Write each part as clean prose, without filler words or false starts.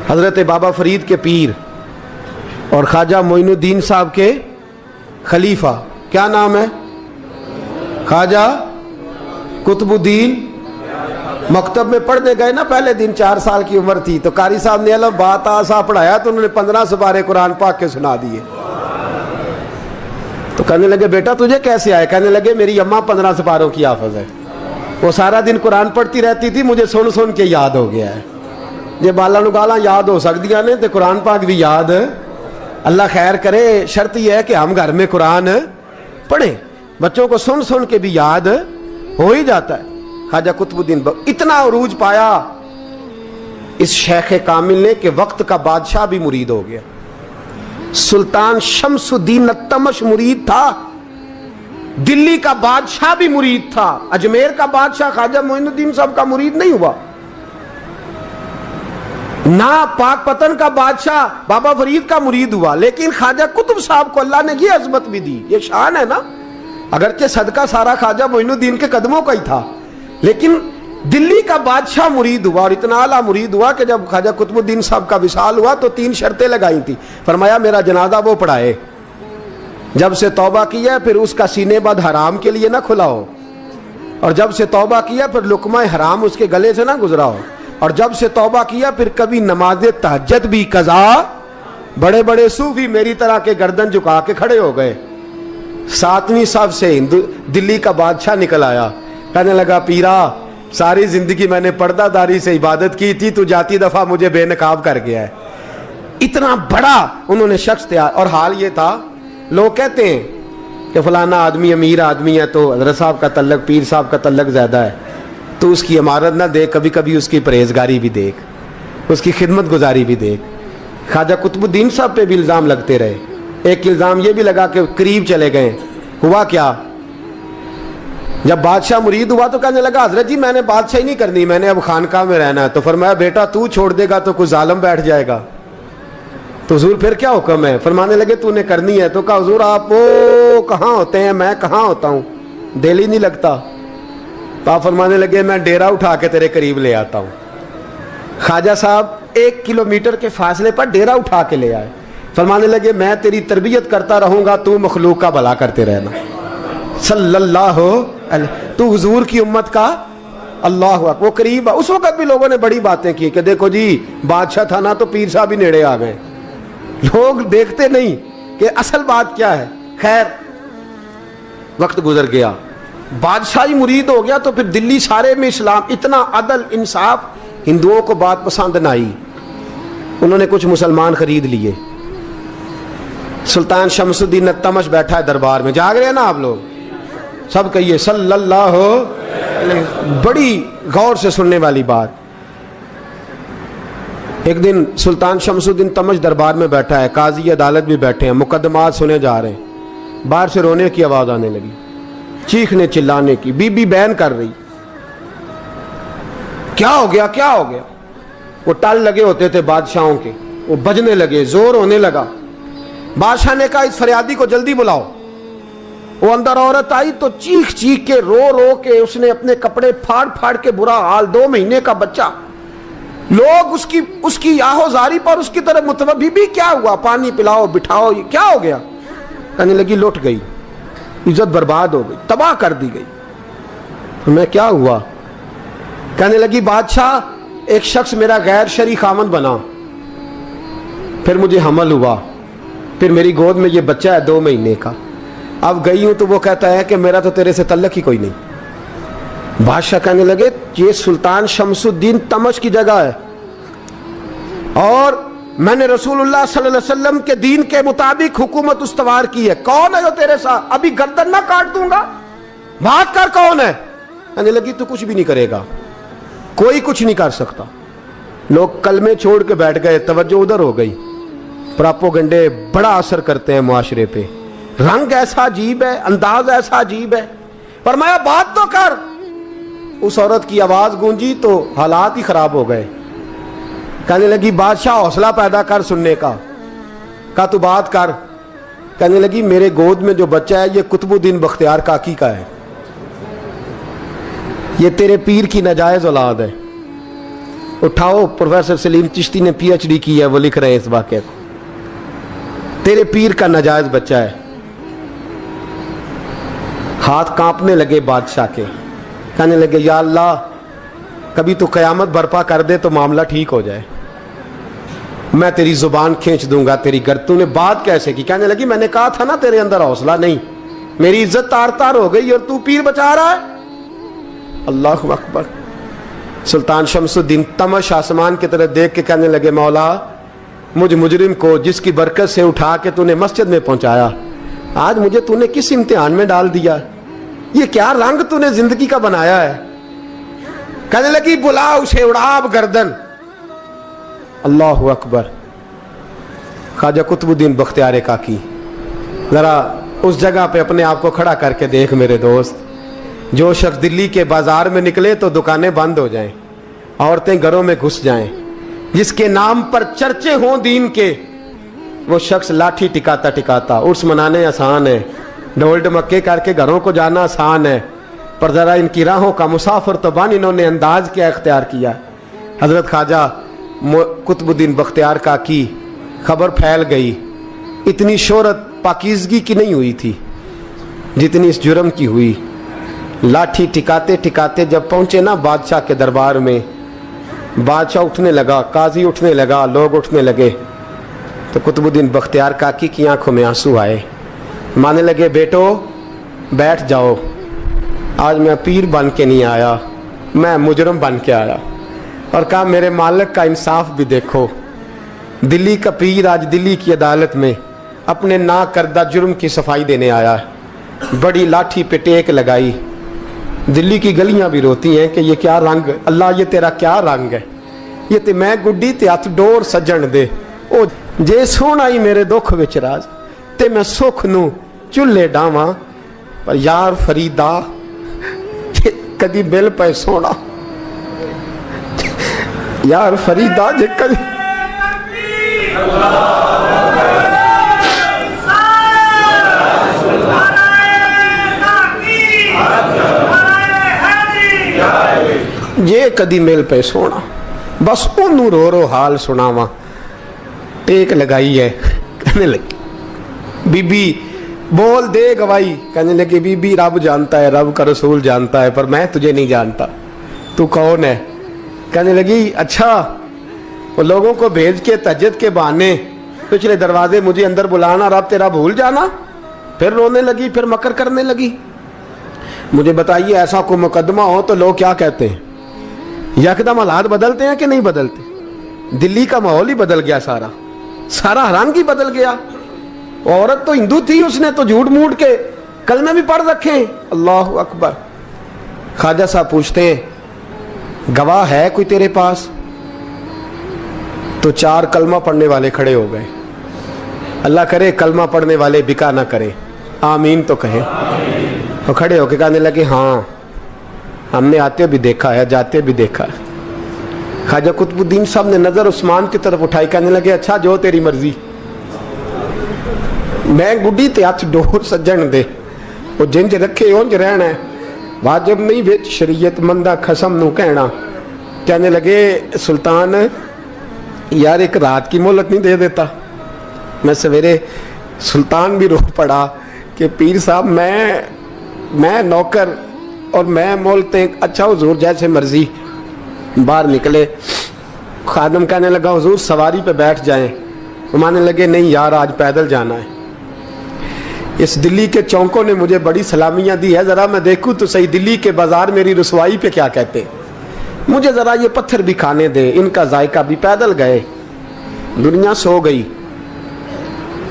حضرت بابا فرید کے پیر اور خواجہ معین الدین صاحب کے خلیفہ، کیا نام ہے؟ خواجہ قطب الدین۔ مکتب میں پڑھنے گئے نا، پہلے دن 4 سال کی عمر تھی تو قاری صاحب نے الف با تا سا پڑھایا تو انہوں نے 15 سپارے قرآن پاک کے سنا دیے۔ تو کہنے لگے بیٹا تجھے کیسے آئے؟ کہنے لگے میری اماں 15 سپاروں کی حافظ ہے، وہ سارا دن قرآن پڑھتی رہتی تھی، مجھے سن سن کے یاد ہو گیا ہے۔ یہ بالا نو گالاں یاد ہو سکدیاں نے تے قرآن پاک بھی یاد، اللہ خیر کرے۔ شرط یہ ہے کہ ہم گھر میں قرآن پڑھیں، بچوں کو سن سن کے بھی یاد ہو ہی جاتا ہے۔ خواجہ قطب الدین اتنا عروج پایا اس شیخ کامل نے کہ وقت کا بادشاہ بھی مرید ہو گیا۔ سلطان شمس الدین التمش مرید تھا، دلی کا بادشاہ بھی مرید تھا، اجمیر کا بادشاہ خواجہ معین الدین صاحب کا مرید نہیں ہوا، نہ پاک پتن کا بادشاہ بابا فرید کا مرید ہوا، لیکن خواجہ قطب صاحب کو اللہ نے یہ عظمت بھی دی۔ یہ شان ہے نا، اگرچہ صدقہ سارا خواجہ معین الدین کے قدموں کا ہی تھا، لیکن دلی کا بادشاہ مرید ہوا، اور اتنا اعلیٰ مرید ہوا کہ جب خواجہ قطب الدین صاحب کا وصال ہوا تو 3 شرطیں لگائی تھی۔ فرمایا میرا جنازہ وہ پڑھائے، جب سے توبہ کیا پھر اس کا سینے بد حرام کے لیے نہ کھلا ہو، اور جب سے توبہ کیا پھر لقمہ حرام اس کے گلے سے نہ گزرا ہو، اور جب سے توبہ کیا پھر کبھی نماز تہجد بھی قضا۔ بڑے بڑے صوفی میری طرح کے گردن جھکا کے کھڑے ہو گئے۔ 7ویں صف سے دلی کا بادشاہ نکل آیا، کہنے لگا پیرا ساری زندگی میں نے پردہ داری سے عبادت کی تھی، تو جاتی دفعہ مجھے بے نقاب کر گیا ہے۔ اتنا بڑا انہوں نے شخص تیار، اور حال یہ تھا لوگ کہتے ہیں کہ فلانا آدمی امیر آدمی ہے تو حضرت صاحب کا تعلق، پیر صاحب کا تعلق زیادہ ہے، تو اس کی عمارت نہ دیکھ، کبھی کبھی اس کی پرہیزگاری بھی دیکھ، اس کی خدمت گزاری بھی دیکھ۔ خواجہ قطب الدین صاحب پہ بھی الزام لگتے رہے۔ ایک الزام یہ بھی لگا کہ قریب چلے گئے۔ ہوا کیا؟ جب بادشاہ مرید ہوا تو کہنے لگا حضرت جی میں نے بادشاہی نہیں کرنی، میں نے اب خانقاہ میں رہنا ہے۔ تو فرمایا بیٹا تو چھوڑ دے گا تو کوئی ظالم بیٹھ جائے گا، تو حضور پھر کیا حکم ہے؟ فرمانے لگے تو نے کرنی ہے۔ تو کہا حضور آپ وہ کہاں ہوتے ہیں، میں کہاں ہوتا ہوں، دل ہی نہیں لگتا۔ تو آپ فرمانے لگے میں ڈیرا اٹھا کے تیرے قریب لے آتا ہوں۔ خواجہ صاحب 1 کلومیٹر کے فاصلے پر ڈیرا اٹھا کے لے آئے۔ فرمانے لگے میں تیری تربیت کرتا رہوں گا، تو مخلوق کا بھلا کرتے رہنا۔ صلی اللہ علیہ، تو حضور کی امت کا اللہ اکبر۔ وہ قریب، اس وقت بھی لوگوں نے بڑی باتیں کی کہ دیکھو جی بادشاہ تھا نا تو پیر صاحب ہی نیڑے آ گئے۔ لوگ دیکھتے نہیں کہ اصل بات کیا ہے۔ خیر وقت گزر گیا، بادشاہی مرید ہو گیا، تو پھر دلی سارے میں اسلام، اتنا عدل انصاف، ہندوؤں کو بات پسند نہ آئی، انہوں نے کچھ مسلمان خرید لیے۔ سلطان شمس الدین التمش بیٹھا ہے دربار میں، جاگ رہے ہیں نا آپ لوگ، سب کہیے صلی اللہ علیہ۔ بڑی غور سے سننے والی بات۔ ایک دن سلطان شمس الدین تمش دربار میں بیٹھا ہے، قاضی عدالت بھی بیٹھے ہیں، مقدمات سنے جا رہے ہیں، باہر سے رونے کی آواز آنے لگی، چیخنے چلانے کی، بی بی بیان کر رہی۔ کیا ہو گیا کیا ہو گیا؟ وہ ٹال لگے ہوتے تھے بادشاہوں کے، وہ بجنے لگے، زور ہونے لگا۔ بادشاہ نے کہا اس فریادی کو جلدی بلاؤ۔ وہ اندر عورت آئی تو چیخ چیخ کے رو رو کے اس نے اپنے کپڑے پھاڑ پھاڑ کے، برا حال، 2 مہینے کا بچہ، لوگ اس کی آہو زاری پر اس کی طرف متوجہ۔ بھی کیا ہوا؟ پانی پلاؤ، بٹھاؤ، یہ کیا ہو گیا؟ کہنے لگی لٹ گئی، عزت برباد ہو گئی، تباہ کر دی گئی۔ میں کیا ہوا؟ کہنے لگی بادشاہ ایک شخص میرا غیر شرعی خاوند بنا، پھر مجھے حمل ہوا، پھر میری گود میں یہ بچہ ہے 2 مہینے کا، اب گئی ہوں تو وہ کہتا ہے کہ میرا تو تیرے سے تعلق ہی کوئی نہیں۔ بادشاہ کہنے لگے یہ سلطان شمس الدین تمش کی جگہ ہے، اور میں نے رسول اللہ صلی اللہ علیہ وسلم کے دین کے مطابق حکومت استوار کی ہے، کون ہے جو تیرے ساتھ؟ ابھی گردن نہ کاٹ دوں گا، بات کر کون ہے؟ کہنے لگی تو کچھ بھی نہیں کرے گا، کوئی کچھ نہیں کر سکتا۔ لوگ کلمے چھوڑ کے بیٹھ گئے، توجہ ادھر ہو گئی۔ پراپوگنڈے بڑا اثر کرتے ہیں معاشرے پہ، رنگ ایسا عجیب ہے، انداز ایسا عجیب ہے۔ فرمایا بات تو کر۔ اس عورت کی آواز گونجی تو حالات ہی خراب ہو گئے۔ کہنے لگی بادشاہ حوصلہ پیدا کر سننے کا۔ کہا تو بات کر۔ کہنے لگی میرے گود میں جو بچہ ہے یہ قطب الدین بختیار کاکی کا ہے، یہ تیرے پیر کی ناجائز اولاد ہے، उठाओ, प्रोफेसर सलीम चिश्ती ने PhD की है, वो लिख रहे हैं इस वाक़े को। तेरे पीर का नाजायज बच्चा है। हाथ कांपने लगे बादशाह के, कहने लगे या अल्लाह कभी तो क़यामत बर्पा कर दे तो मामला ठीक हो जाए, मैं तेरी जुबान खींच दूंगा तेरी गर्दन। तूने बात कैसे की? कहने लगी मैंने कहा था ना तेरे अंदर हौसला नहीं, मेरी इज्जत तार तार हो गई और तू पीर बचा रहा है। अल्लाहु अकबर। सुल्तान शमसुद्दीन तमश आसमान की तरफ देख के कहने लगे मौला मुझ मुजरिम को जिसकी बरकत से उठा के तूने मस्जिद में पहुंचाया, आज मुझे तूने किस इम्तिहान में डाल दिया? ये क्या रंग तूने जिंदगी का बनाया है? कहने लगी बुला उसे, उड़ाब गर्दन। अल्लाहु अकबर। ख्वाजा कुतुबुद्दीन बख्तियार काकी, जरा उस जगह पे अपने आप को खड़ा करके देख मेरे दोस्त। जो शख्स दिल्ली के बाजार में निकले तो दुकानें बंद हो जाएं, औरतें घरों में घुस जाएं, जिसके नाम पर चर्चे हों दीन के, वो शख्स लाठी टिकाता टिकाता। उर्स मनाने आसान है, ढोल ढमक्के करके घरों को जाना आसान है, पर जरा इनकी राहों का मुसाफिर तो बन इन्होंने अंदाज क्या इख्तियार किया। हजरत ख्वाजा कुतुबुद्दीन बख्तियार काकी, खबर फैल गई। इतनी शोहरत पाकीज़गी की नहीं हुई थी जितनी इस जुर्म की हुई। लाठी टिकाते टिकाते जब पहुंचे ना बादशाह के दरबार में, बादशाह उठने लगा, काजी उठने लगा, लोग उठने लगे, तो कुतुबुद्दीन बख्तियार काकी की आंखों में आंसू आए। माने लगे बेटो बैठ जाओ, आज मैं पीर बन के नहीं आया, मैं मुजरम बन के आया। और कहा मेरे मालिक का इंसाफ भी देखो। दिल्ली का पीर आज दिल्ली की अदालत में अपने ना करदा जुर्म की सफाई देने आया है। बड़ी लाठी पे टेक लगाई। दिल्ली की गलियां भी रोती हैं कि ये क्या रंग, अल्लाह ये तेरा क्या रंग है, ये ते मैं गुड्डी ते हथ डोर सज्जन दे। ओ जे सोना ही मेरे दुख विच राज, ते मैं सुख नू चुल्हे डावां, पर यार फरीदा कदी बिल पे सोना, यार फरीदा जे कदी ये कदी मिल पे सोना, बस ओनू रो रो हाल सुनावा। टेक लगाई है, कहने लगी बीबी बोल दे गवाही। कहने लगी बीबी रब जानता है, रब का रसूल जानता है, पर मैं तुझे नहीं जानता, तू कौन है? कहने लगी अच्छा वो लोगों को भेज के तहज्जुद के बहाने पिछले दरवाजे मुझे अंदर बुलाना, रब तेरा भूल जाना। फिर रोने लगी, फिर मकर करने लगी। मुझे बताइए ऐसा कोई मुकदमा हो तो लोग क्या कहते हैं? यकदम हालात बदलते हैं कि नहीं बदलते? दिल्ली का माहौल ही बदल गया, सारा सारा रंग ही बदल गया। औरत तो हिंदू थी, उसने तो झूठ मूठ के कलमे भी पढ़ रखे। अल्लाह अकबर। ख्वाजा साहब पूछते हैं गवाह है कोई तेरे पास? तो 4 कलमा पढ़ने वाले खड़े हो गए। अल्लाह करे कलमा पढ़ने वाले बिका ना करें, आमीन तो कहें। तो खड़े होके कहने लगे हाँ हमने आते भी देखा है, जाते भी देखा है। ख्वाजा कुतुबुद्दीन साहब ने नजर उस्मान की तरफ उठाई, कहने लगे अच्छा जो तेरी मर्जी, मैं गुड्डी ते हथ डोर सज्जन दे, वो जिंज रखे उंज रहना है, वाजिब नहीं विच शरीयत मंदा खसम नू कहना। कहने लगे सुल्तान यार एक रात की मोहलत नहीं दे देता? मैं सवेरे सुल्तान भी रो पड़ा कि पीर साहब मैं नौकर और मैं मोलते। अच्छा हुजूर जैसे मर्जी। बाहर निकले, खादम कहने लगा हुजूर सवारी पे बैठ जाएं। मानने लगे नहीं यार आज पैदल जाना है। इस दिल्ली के चौकों ने मुझे बड़ी सलामियां दी है, जरा मैं देखूं तो सही दिल्ली के बाजार मेरी रसवाई पे क्या कहते हैं, मुझे जरा ये पत्थर भी खाने दे, इनका जायका भी। पैदल गए, दुनिया सो गई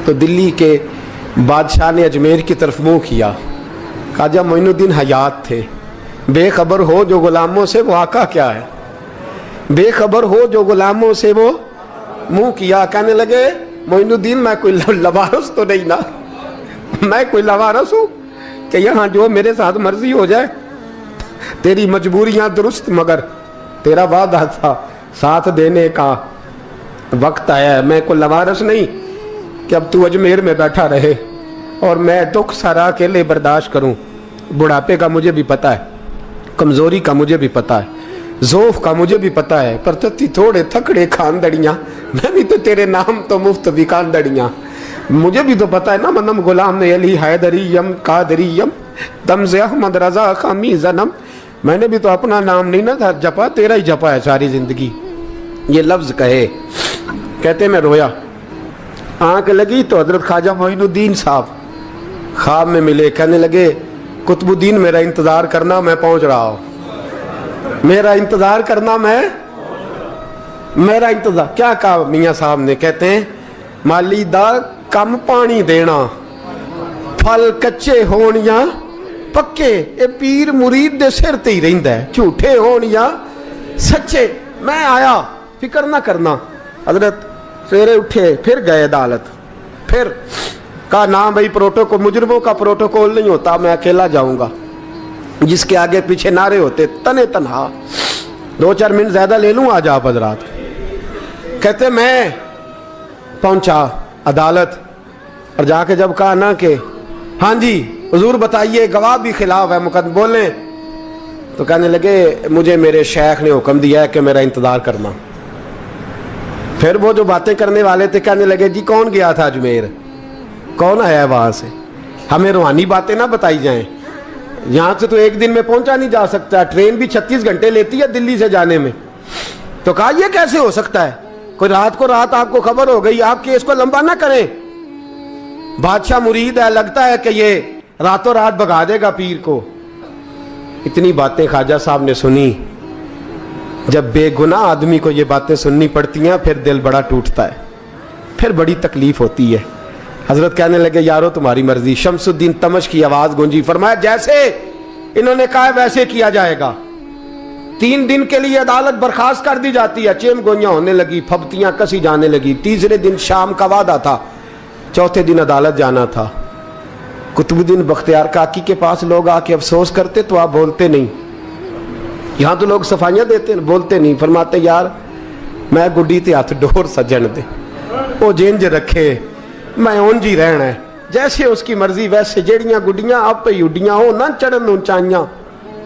तो दिल्ली के बादशाह ने अजमेर की तरफ मुंह किया। ख्वाजा मोइनुद्दीन हयात थे। बेखबर हो जो गुलामों से वो आका क्या है, बेखबर हो जो गुलामों से वो मुंह किया। कहने लगे मोइनुद्दीन मैं कोई लवारस तो नहीं ना, मैं कोई लवारस हूँ कि यहाँ जो मेरे साथ मर्जी हो जाए? तेरी मजबूरियां दुरुस्त, मगर तेरा वादा था साथ देने का, वक्त आया है। मैं कोई लवारस नहीं कि अब तू अजमेर में बैठा रहे और मैं दुख सारा अकेले बर्दाश्त करूं। बुढ़ापे का मुझे भी पता है, कमजोरी का मुझे भी पता है, ज़ोफ़ का मुझे भी पता है, पर तत्ती थोड़े थकड़े खानदड़ियाँ, मैं भी तो तेरे नाम तो मुफ्त भी खानदड़ियाँ। मुझे भी तो पता है ना, मनम गुलाम ने अली हैदरियम कादरियम तमज़े अहमद रज़ा खामी ज़नम। मैंने भी तो अपना नाम नहीं ना था जपा, तेरा ही जपा है सारी ज़िंदगी। ये लफ्ज़ कहे, कहते मैं रोया, आँख लगी तो हज़रत ख्वाजा मोइनुद्दीन साहब ख्वाब में मिले। कहने लगे, कुतुबुद्दीन मेरा इंतज़ार करना, मैं पहुँच रहा हूँ। मेरा इंतज़ार करना, मेरा इंतज़ार। क्या कहा मियाँ साहब ने? कहते हैं, माली दा कम पानी देना, फल कच्चे होण या पक्के, ये पीर मुरीद दे सिर ते ही रहिंदा है, झूठे होण या सच्चे। मैं आया, फिक्र ना करना। हजरत सवेरे उठे, फिर गए अदालत, फिर कहा ना भाई प्रोटोकॉल, मुजरिमों का प्रोटोकॉल नहीं होता, मैं अकेला जाऊंगा। जिसके आगे पीछे नारे होते तने तनहा। 2-4 मिनट ज्यादा ले लूं आज आप हजरात। कहते मैं पहुंचा अदालत और जाके जब कहा ना कि हाँ जी हुजूर बताइए, गवाह भी खिलाफ है, मुकदमा बोलें, तो कहने लगे मुझे मेरे शेख ने हुक्म दिया है कि मेरा इंतजार करना। फिर वो जो बातें करने वाले थे कहने लगे, जी कौन गया था अजमेर, कौन आया है वहां से, हमें रूहानी बातें ना बताई जाएं। यहाँ से तो एक दिन में पहुंचा नहीं जा सकता, ट्रेन भी 36 घंटे लेती है दिल्ली से जाने में। तो कहा यह कैसे हो सकता है, कोई रात को रात आपको खबर हो गई, आप केस को लंबा ना करें, बादशाह मुरीद है, लगता है कि ये रातों रात भगा देगा पीर को। इतनी बातें ख्वाजा साहब ने सुनी। जब बेगुनाह आदमी को ये बातें सुननी पड़ती हैं फिर दिल बड़ा टूटता है, फिर बड़ी तकलीफ होती है। हजरत कहने लगे, यारो तुम्हारी मर्जी। शमसुद्दीन तमश की आवाज गूंजी, फरमाया जैसे इन्होंने कहा वैसे किया जाएगा। 3 दिन के लिए अदालत बर्खास्त कर दी जाती है। चेम गोइयां होने लगी, फबतियां कसी जाने लगी। तीसरे दिन शाम का वादा था, चौथे दिन अदालत जाना था। कुतुबुद्दीन बख्तियार काकी के पास लोग आके अफसोस करते तो आप बोलते नहीं, यहां तो लोग सफाइयां देते बोलते नहीं। फरमाते यार मैं गुड्डी ते हथ डोर सजन दे, वो जिंज रखे मैं उंज ही रहना है, जैसे उसकी मर्जी वैसे। जेड़ियां गुड्डियां आप ही उड्डियां हो ना चढ़न ऊंचाइयां,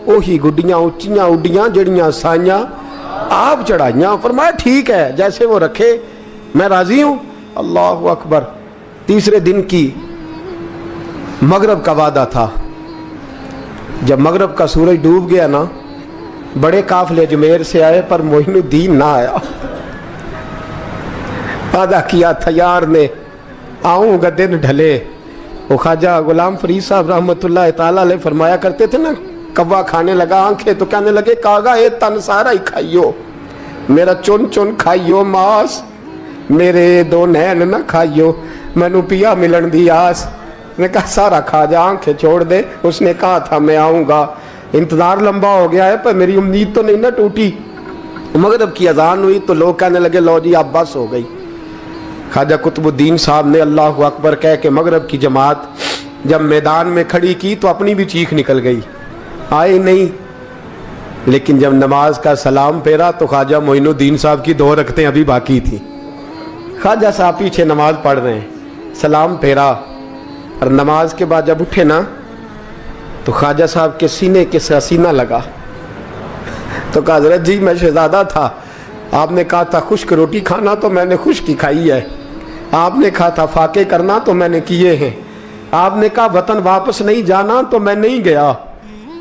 ओही गुड्डियां उच्चियां उड्डियां जेड़ियां साइयां आप चढ़ाइयां। फरमाया ठीक है, जैसे वो रखे मैं राजी हूं। अल्लाह अकबर। तीसरे दिन की मगरब का वादा था। जब मगरब का सूरज डूब गया ना, बड़े काफले अजमेर से आए पर मोइनुद्दीन ना आया। वादा किया था यार ने, आऊंगा दिन ढले। वो ख्वाजा गुलाम फरीद साहब रहमतुल्लाह ताला अलैह फरमाया करते थे ना, कव्वा खाने लगा आंखें तो कहने लगे, कागा ये तन सारा ही खाइयो, मेरा चुन चुन खाइयो मांस, मेरे 2 नैन ना खाइयो, मैनू पिया मिलन दी आस। ने कहा सारा खा जा, आंखें छोड़ दे। उसने कहा था मैं आऊंगा, इंतजार लंबा हो गया है पर मेरी उम्मीद तो नहीं ना टूटी। मगरिब की अजान हुई तो लोग कहने लगे, लो जी अब बस हो गई। ख्वाजा कुतुबुद्दीन साहब ने अल्लाह अकबर कह के मगरिब की जमात जब मैदान में खड़ी की तो अपनी भी चीख निकल गई, आए नहीं। लेकिन जब नमाज का सलाम फेरा तो ख्वाजा मोइनुद्दीन साहब की 2 रकतें अभी बाकी थी। ख्वाजा साहब पीछे नमाज पढ़ रहे हैं, सलाम फेरा और नमाज के बाद जब उठे ना तो ख्वाजा साहब के सीने के सीना लगा। तो कहा हजरत जी मैं शहजादा था, आपने कहा था खुश्क रोटी खाना तो मैंने खुश्क ही खाई है, आपने कहा था फाके करना तो मैंने किए हैं, आपने कहा वतन वापस नहीं जाना तो मैं नहीं गया।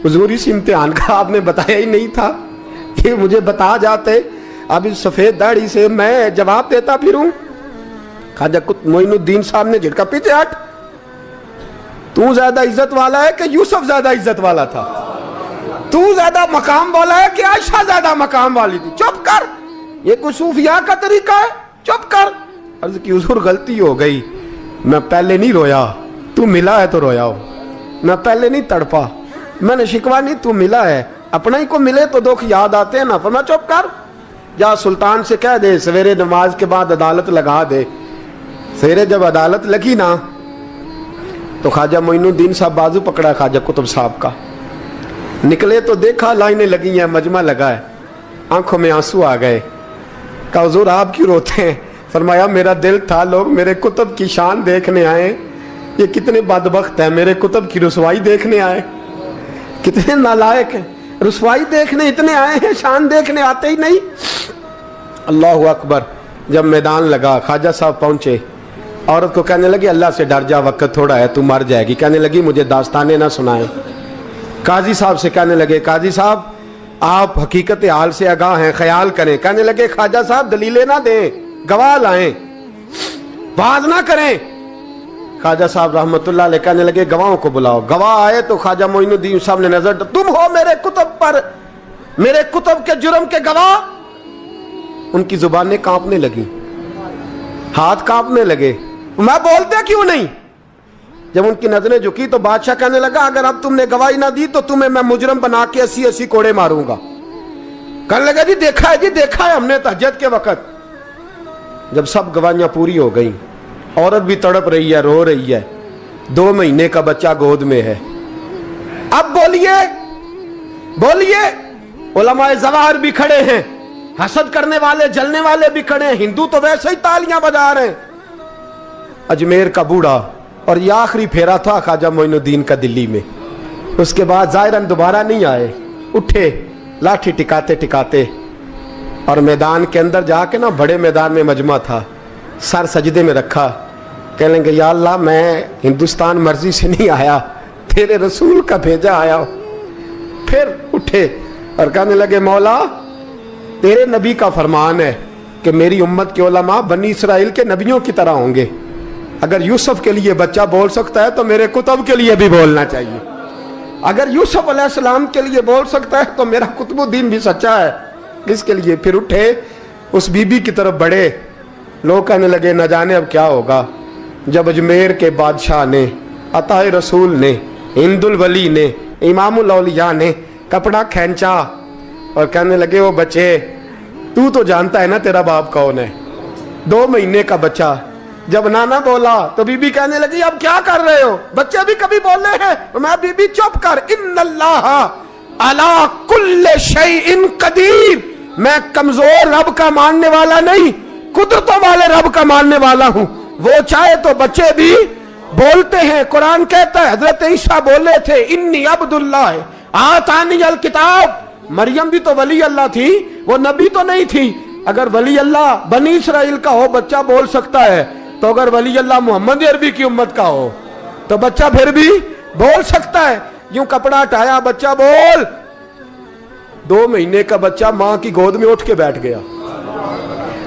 हुजूर इस इम्तिहान का आपने बताया ही नहीं था, ये मुझे बता जाते, अब इस सफेद दाढ़ी से मैं जवाब देता फिरूं। ख्वाजा मोइनुद्दीन साहब ने झिड़का, पीछे हट, तू ज्यादा इज्जत वाला है कि यूसुफ ज्यादा इज्जत वाला था, तू ज्यादा मकाम वाला है कि आयशा ज्यादा मकाम वाली थी, चुप कर, ये कोई सूफिया का तरीका है, चुप कर। अर्ज की हुजूर गलती हो गई, मैं पहले नहीं रोया, तू मिला है तो रोया हो, मैं पहले नहीं तड़पा, मैंने शिकवा नहीं, तू मिला है, अपना ही को मिले तो दुख याद आते हैं ना। फरमाया चुप कर, जा सुल्तान से कह दे सवेरे नमाज के बाद अदालत लगा दे। सवेरे जब अदालत लगी ना तो ख्वाजा मोइनुद्दीन साहब बाजू पकड़ा ख्वाजा कुतुब साहब का, निकले तो देखा लाइनें लगी हैं, मजमा लगा है, आंखों में आंसू आ गए। कहा हुजूर आप क्यों रोते हैं? फरमाया मेरा दिल था लोग मेरे कुतुब की शान देखने आए, ये कितने बदबख्त हैं, मेरे कुतुब की रुसवाई देखने आए, कितने नालायक हैं। रसवाई देखने इतने आए हैं, शान देखने आते ही नहीं। अल्लाह अकबर। जब मैदान लगा, ख्वाजा साहब पहुंचे, औरत को कहने लगी अल्लाह से डर जा, वक्त थोड़ा है, तू मर जाएगी। कहने लगी मुझे दास्ताने ना सुनाए। काजी साहब से कहने लगे काजी साहब आप हकीकत हाल से आगाह हैं, ख्याल करें। कहने लगे ख्वाजा साहब दलीलें ना दें, गवाह लाएं, वाज ना करें। ख्वाजा साहब रहमतुल्लाह अलैह कहने लगे गवाहों को बुलाओ। गवाह आए तो ख्वाजा मोइनुद्दीन साहब ने नजर, तुम हो मेरे कुतुब पर, मेरे कुतुब के जुर्म के गवाह। उनकी जुबानें कांपने लगी, हाथ कांपने लगे, मैं बोलते क्यों नहीं। जब उनकी नजरें झुकी तो बादशाह कहने लगा अगर अब तुमने गवाही ना दी तो तुम्हें मैं मुजरम बना के 80-80 कोड़े मारूंगा। कहने लगा जी देखा है हमने तहज्जुद के वक्त। जब सब गवाहियां पूरी हो गई, औरत भी तड़प रही है, रो रही है, 2 महीने का बच्चा गोद में है। अब बोलिए उलमाए ज़वाहिर भी खड़े हैं, हसद करने वाले जलने वाले भी खड़े हैं, हिंदू तो वैसे ही तालियां बजा रहे हैं। अजमेर का बूढ़ा, और ये आखिरी फेरा था ख्वाजा मोइनुद्दीन का दिल्ली में। उसके बाद ज़ाहिरन दोबारा नहीं आए, उठे लाठी टिकाते टिकाते और मैदान के अंदर जाके ना, बड़े मैदान में मजमा था, सर सजदे में रखा। कह लेंगे या अल्लाह मैं हिंदुस्तान मर्जी से नहीं आया, तेरे रसूल का भेजा आया। फिर उठे और कहने लगे मौला तेरे नबी का फरमान है कि मेरी उम्मत के उलमा बनी इसराइल के नबियों की तरह होंगे। अगर यूसुफ के लिए बच्चा बोल सकता है तो मेरे कुतुब के लिए भी बोलना चाहिए। अगर यूसुफ अलैहिस्सलाम के लिए बोल सकता है तो मेरा कुतुबुद्दीन भी सच्चा है। इसके लिए फिर उठे, उस बीबी की तरफ बढ़े। लोग कहने लगे न जाने अब क्या होगा। जब अजमेर के बादशाह ने, अताए रसूल ने, हिंदुल वली ने, इमामुल औलिया ने कपड़ा खींचा और कहने लगे वो बच्चे तू तो जानता है ना तेरा बाप कौन है। 2 महीने का बच्चा। जब नाना बोला तो बीबी कहने लगी अब क्या कर रहे हो, बच्चे भी कभी बोल रहे हैं। मैं बीबी चुप कर, इन्नल्लाह अला कुल्ले शैइन कदीर, मैं कमजोर रब का मानने वाला नहीं, कुदरतों वाले रब का मानने वाला हूं। वो चाहे तो बच्चे भी बोलते हैं। कुरान कहता है हजरत ईसा बोले थे इन्नी अब्दुल्लाह आतानी अल किताब। मरियम भी तो वली अल्लाह थी, वो नबी तो नहीं थी। अगर वली अल्लाह बनी इसराइल का हो बच्चा बोल सकता है, तो अगर वली अल्लाह मोहम्मद अरबी की उम्मत का हो तो बच्चा फिर भी बोल सकता है। यूं कपड़ा हटाया, बच्चा बोल। 2 महीने का बच्चा मां की गोद में उठ के बैठ गया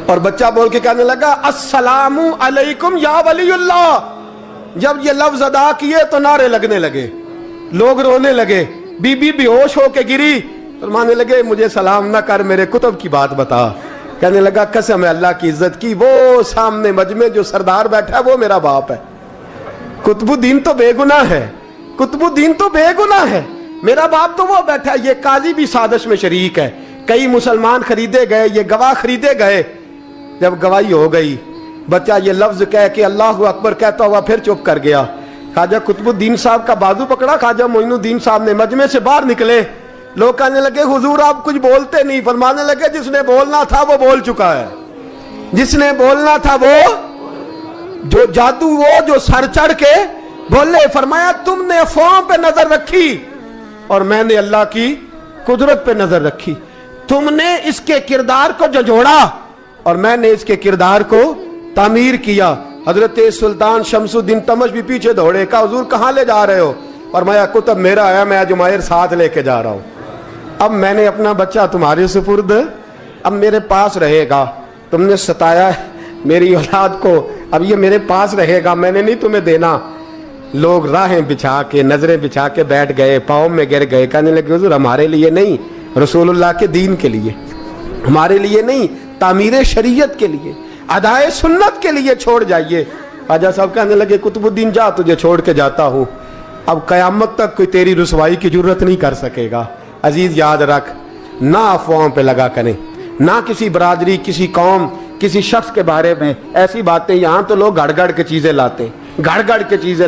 और बच्चा बोल के कहने लगा अस्सलामु अलैकुम या वलीउल्लाह। जब ये लफ्ज अदा किए तो नारे लगने लगे, लोग रोने लगे, बीबी बेहोश होके गिरी। फरमाने लगे मुझे सलाम ना कर, मेरे कुतुब की बात बता। कहने लगा कसम है अल्लाह की इज्जत की, वो सामने मजमे जो सरदार बैठा है वो मेरा बाप है। कुतुबुद्दीन तो बेगुनाह है, कुतुबुद्दीन तो बेगुनाह है, मेरा बाप तो वो बैठा है। ये काजी भी साजिश में शरीक है। कई मुसलमान खरीदे गए, ये गवाह खरीदे गए। जब गवाही हो गई, बच्चा ये लफ्ज कह के अल्लाह अकबर कहता हुआ फिर चुप कर गया। ख्वाजा कुतुबुद्दीन साहब का बाजू पकड़ा, ख्वाजा मोइनुद्दीन साहब ने मजमे से बाहर निकले। लोग कहने लगे हुजूर आप कुछ बोलते नहीं। फरमाने लगे जिसने बोलना था वो बोल चुका है, जिसने बोलना था वो जो जादू, वो जो सर चढ़ के बोले। फरमाया तुमने अफवाहों पे नजर रखी और मैंने अल्लाह की कुदरत पे नजर रखी। तुमने इसके किरदार को झंझोड़ा और मैंने इसके किरदार को तामीर किया। हजरत सुल्तान शमसुद्दीन तमश भी पीछे दौड़े, कहा हुजूर कहां ले जा रहे हो। और मैं कुतुब मेरा आया, मैं जुमायर साथ लेके जा रहा हूं। अब मैंने अपना बच्चा तुम्हारे सुपुर्द, अब मेरे पास रहेगा। तुमने सताया मेरी औलाद को, अब ये मेरे पास रहेगा, मैंने नहीं तुम्हें देना। लोग राहें बिछा के, नजरें बिछा के बैठ गए, पाँव में गिर गए। कहने लगे हुजूर हमारे लिए नहीं, रसूलुल्लाह के दीन के लिए, हमारे लिए नहीं, तामीर शरीयत के लिए, अदाए सुन्नत के लिए छोड़ जाइए। ख्वाजा साहब कहने लगे कुतुबुद्दीन जा, तुझे छोड़ के जाता हूं, अब कयामत तक कोई तेरी रुसवाई की जरूरत नहीं कर सकेगा। अजीज याद रख, ना अफवाहों पे लगा करें, ना किसी बरादरी, किसी कौम, किसी शख्स के बारे में ऐसी बातें। यहां तो लोग गड़ गड़ के चीजें लाते, गड़ गड़ के चीजें